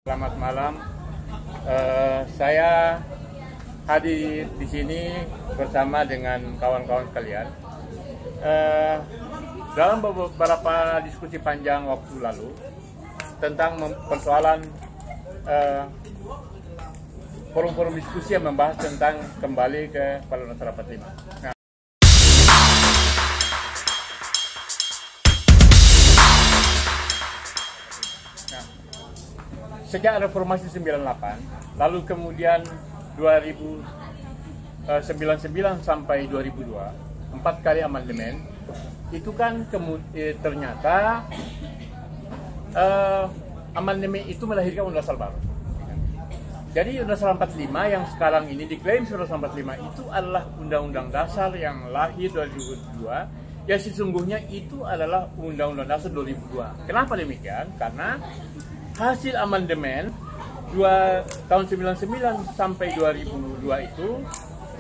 Selamat malam. Saya hadir di sini bersama dengan kawan-kawan kalian. Dalam beberapa diskusi panjang waktu lalu tentang persoalan forum-forum diskusi yang membahas tentang kembali ke Paluan 45. Nah, sejak reformasi 98, lalu kemudian 2099 sampai 2002, 4 kali amandemen, itu kan ternyata amandemen itu melahirkan undang-undang baru. Jadi undang-undang 45 yang sekarang ini diklaim undang-undang 45 itu adalah undang-undang dasar yang lahir 2002, yang sesungguhnya itu adalah undang-undang dasar 2002. Kenapa demikian? Karena hasil amandemen tahun 99 sampai 2002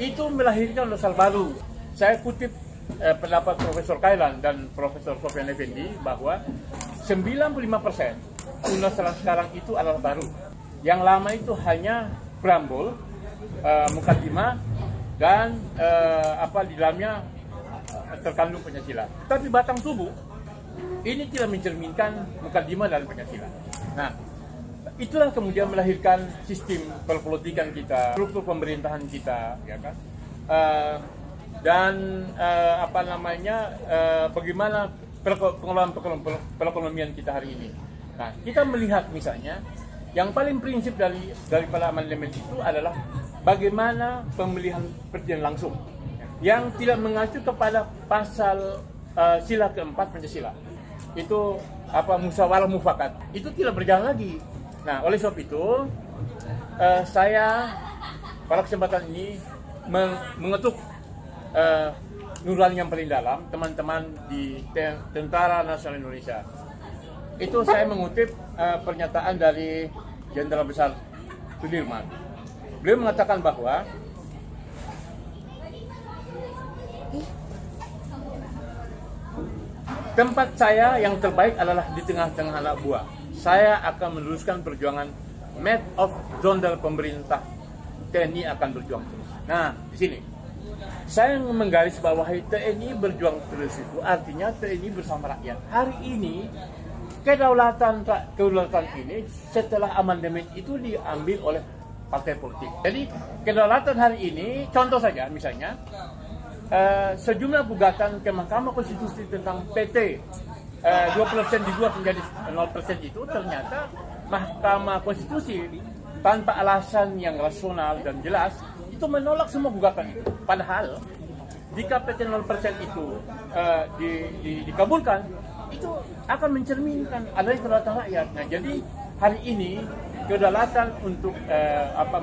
itu melahirkan dasar baru. Saya kutip pendapat Profesor Kailan dan Profesor Sofyan Effendi bahwa 95% undang-undang sekarang itu adalah baru. Yang lama itu hanya preambul, mukadimah, dan di dalamnya terkandung Pancasila. Tapi batang tubuh ini tidak mencerminkan mukadimah dan Pancasila. Nah, itulah kemudian melahirkan sistem perpolitikan kita, struktur pemerintahan kita, ya kan? Bagaimana pengelolaan perekonomian kita hari ini. Nah, kita melihat misalnya yang paling prinsip daripada amandemen itu adalah bagaimana pemilihan presiden langsung yang tidak mengacu kepada pasal sila keempat Pancasila. Itu musyawarah mufakat. Itu tidak berjalan lagi. Nah, oleh sebab itu saya pada kesempatan ini mengetuk nurani yang paling dalam teman-teman di Tentara Nasional Indonesia. Itu saya mengutip pernyataan dari Jenderal Besar Sudirman. Beliau mengatakan bahwa tempat saya yang terbaik adalah di tengah-tengah anak buah. Saya akan meneruskan perjuangan map of zondel pemerintah. TNI akan berjuang terus. Nah, di sini saya menggarisbawahi TNI berjuang terus itu artinya TNI bersama rakyat. Hari ini kedaulatan ini setelah amandemen itu diambil oleh partai politik. Jadi kedaulatan hari ini, contoh saja misalnya sejumlah gugatan ke Mahkamah Konstitusi tentang PT 20% dibuat menjadi 0% itu ternyata Mahkamah Konstitusi tanpa alasan yang rasional dan jelas itu menolak semua gugatan itu. Padahal jika PT 0% itu dikabulkan, itu akan mencerminkan adanya kedaulatan rakyat. Nah, jadi hari ini kedaulatan untuk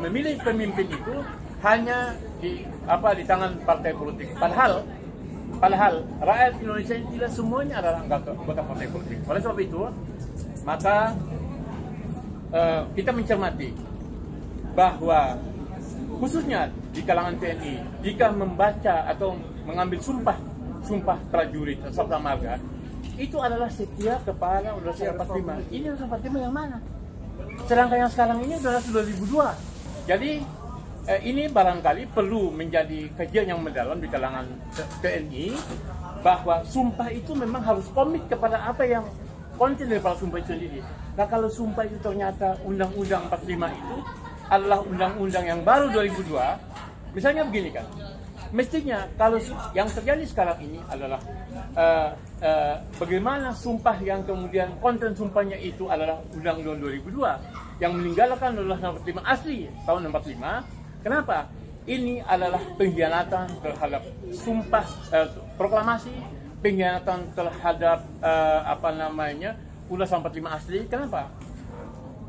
memilih pemimpin itu hanya di tangan partai politik. Padahal rakyat Indonesia tidak semuanya adalah anggota partai politik. Oleh sebab itu, maka kita mencermati bahwa khususnya di kalangan TNI, jika membaca atau mengambil sumpah prajurit atau sabda marga, itu adalah setia kepada Undang-Undang 45. Ini Undang-Undang 45 yang mana? Sedangkan yang sekarang ini adalah 2002. Jadi ini barangkali perlu menjadi kajian yang mendalam di kalangan TNI bahwa sumpah itu memang harus komit kepada apa yang konten daripada sumpah itu sendiri. Nah, kalau sumpah itu ternyata Undang-Undang 45 itu adalah undang-undang yang baru 2002, misalnya begini kan, mestinya kalau yang terjadi sekarang ini adalah bagaimana sumpah yang kemudian konten sumpahnya itu adalah Undang-Undang 2002 yang meninggalkan Undang-Undang 45 asli tahun 45. Kenapa? Ini adalah pengkhianatan terhadap sumpah proklamasi, pengkhianatan terhadap Undang-Undang 45 asli. Kenapa?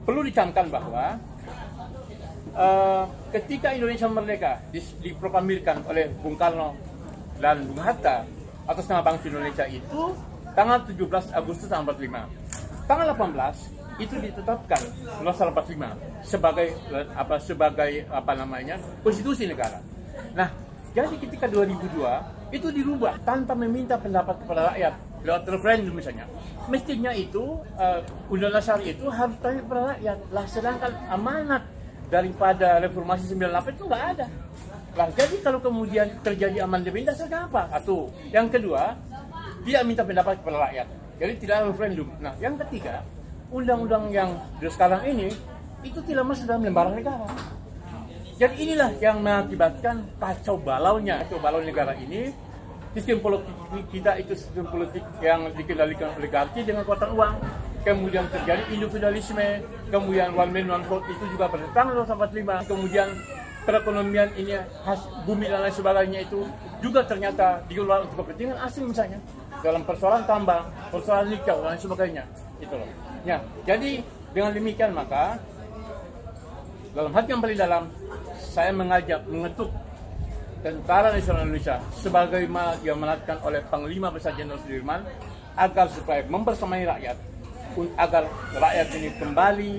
Perlu dicamkan bahwa ketika Indonesia merdeka diproklamirkan oleh Bung Karno dan Bung Hatta atas nama bangsa Indonesia itu tanggal 17 Agustus 45. Tanggal 18 itu ditetapkan Undang-Undang 45 sebagai konstitusi negara. Nah, jadi ketika 2002 itu dirubah tanpa meminta pendapat kepada rakyat. lewat referendum misalnya, mestinya itu undang-undang dasar itu harus tanya kepada rakyat. Lah sedangkan amanat daripada reformasi 98 itu nggak ada. Lah jadi kalau kemudian terjadi amandemen dasar apa? Atau yang kedua, tidak minta pendapat kepada rakyat. Jadi tidak ada referendum. Nah, yang ketiga, undang-undang yang sekarang ini itu tidak masuk dalam lembaran negara. Jadi inilah yang mengakibatkan kacau balau negara ini. Sistem politik kita itu sistem politik yang dikendalikan oligarki dengan kekuatan uang. Kemudian terjadi individualisme, kemudian one man one vote itu juga bertentangan dengan 45. Kemudian perekonomian ini, bumi dan lain sebagainya itu juga ternyata dikelola untuk kepentingan asing misalnya dalam persoalan tambang, persoalan nikel dan lain sebagainya. Itu loh. Ya, jadi dengan demikian maka dalam hati yang paling dalam saya mengetuk Tentara Nasional Indonesia sebagaimana diamanatkan oleh Panglima Besar Jenderal Sudirman agar supaya membersamai rakyat, agar rakyat ini kembali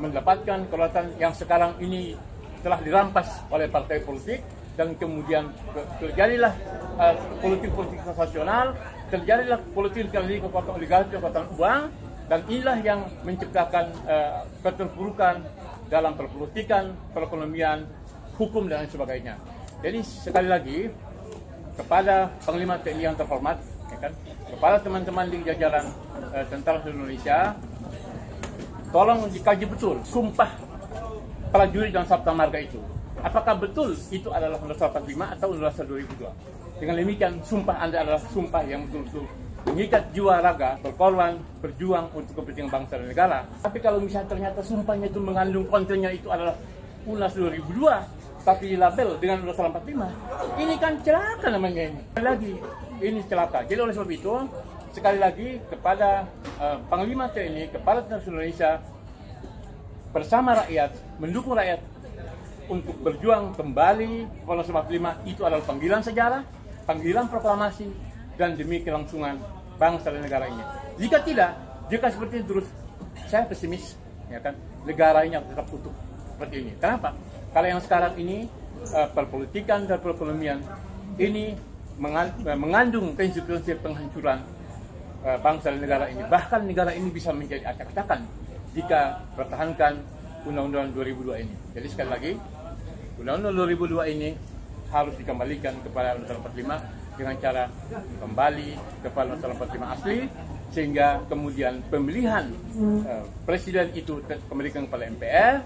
mendapatkan kedaulatan yang sekarang ini telah dirampas oleh partai politik, dan kemudian terjadilah politik nasional, terjadilah politik dari kekuatan oligarki, kekuatan uang, dan inilah yang menciptakan keterpurukan dalam perpolitikan, perekonomian, hukum dan lain sebagainya. Jadi sekali lagi kepada Panglima TNI yang terhormat, ya kan, kepada teman-teman di jajaran Tentara Nasional Indonesia, tolong dikaji betul sumpah prajurit dan Sabta Marga itu. Apakah betul itu adalah Undang-Undang 45 atau Undang-Undang 2002? Dengan demikian sumpah Anda adalah sumpah yang betul-betul mengikat jiwa raga, berkorban, berjuang untuk kepentingan bangsa dan negara. Tapi kalau misalnya ternyata sumpahnya itu mengandung kontennya itu adalah Undang-Undang 2002, tapi dilabel dengan Undang-Undang 45, ini kan celaka namanya ini. Sekali lagi, ini celaka. Jadi oleh sebab itu, sekali lagi kepada Panglima TNI, kepada Tentara Nasional Indonesia, bersama rakyat, mendukung rakyat untuk berjuang kembali Undang-Undang 45, itu adalah panggilan sejarah, panggilan proklamasi, dan demi kelangsungan bangsa dan negara ini. Jika tidak, jika seperti itu terus, saya pesimis, ya kan, negara ini akan tetap utuh seperti ini. Kenapa? Kalau yang sekarang ini perpolitikan dan perekonomian ini mengandung konsekuensi penghancuran bangsa dan negara ini. Bahkan negara ini bisa menjadi acak-acakan jika pertahankan Undang-Undang 2002 ini. Jadi sekali lagi, Undang-Undang 2002 ini harus dikembalikan kepada Undang-Undang 45 dengan cara kembali kepada Undang-Undang 45 asli, sehingga kemudian pemilihan presiden itu dikembalikan kepada MPR.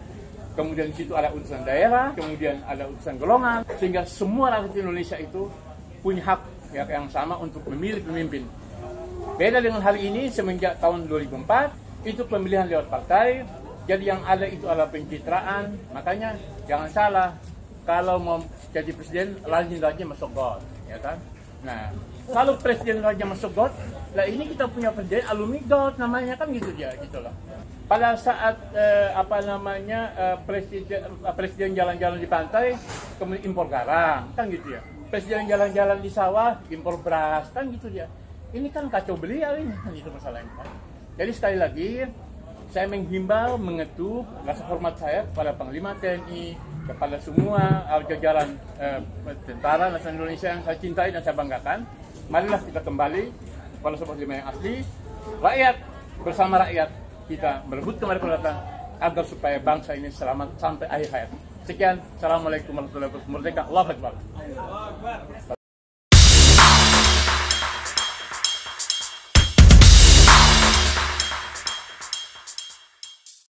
Kemudian di situ ada utusan daerah, kemudian ada utusan golongan, sehingga semua rakyat Indonesia itu punya hak yang sama untuk memilih pemimpin. Beda dengan hari ini, semenjak tahun 2004, itu pemilihan lewat partai, jadi yang ada itu adalah pencitraan. Makanya jangan salah, kalau mau jadi presiden, rajin-rajin masuk got, ya kan? Nah, kalau presiden raja masuk got, lah ini kita punya presiden alumni got namanya, kan gitu ya, gitulah. Pada saat presiden jalan-jalan di pantai, kemudian impor garam, kan gitu ya. Presiden jalan-jalan di sawah, impor beras, kan gitu ya. Ini kan kacau beliau ini, kan itu masalahnya. Kan? Jadi sekali lagi, saya menghimbau, mengetuk rasa hormat saya kepada Panglima TNI, kepada semua jajaran Tentara Nasional Indonesia yang saya cintai dan saya banggakan. Marilah kita kembali kepada Undang-Undang 45 yang asli, rakyat bersama rakyat. Kita merebut kembali kedaulatan agar supaya bangsa ini selamat sampai akhir hayat. Sekian, assalamualaikum warahmatullahi wabarakatuh. Merdeka, Allahu Akbar.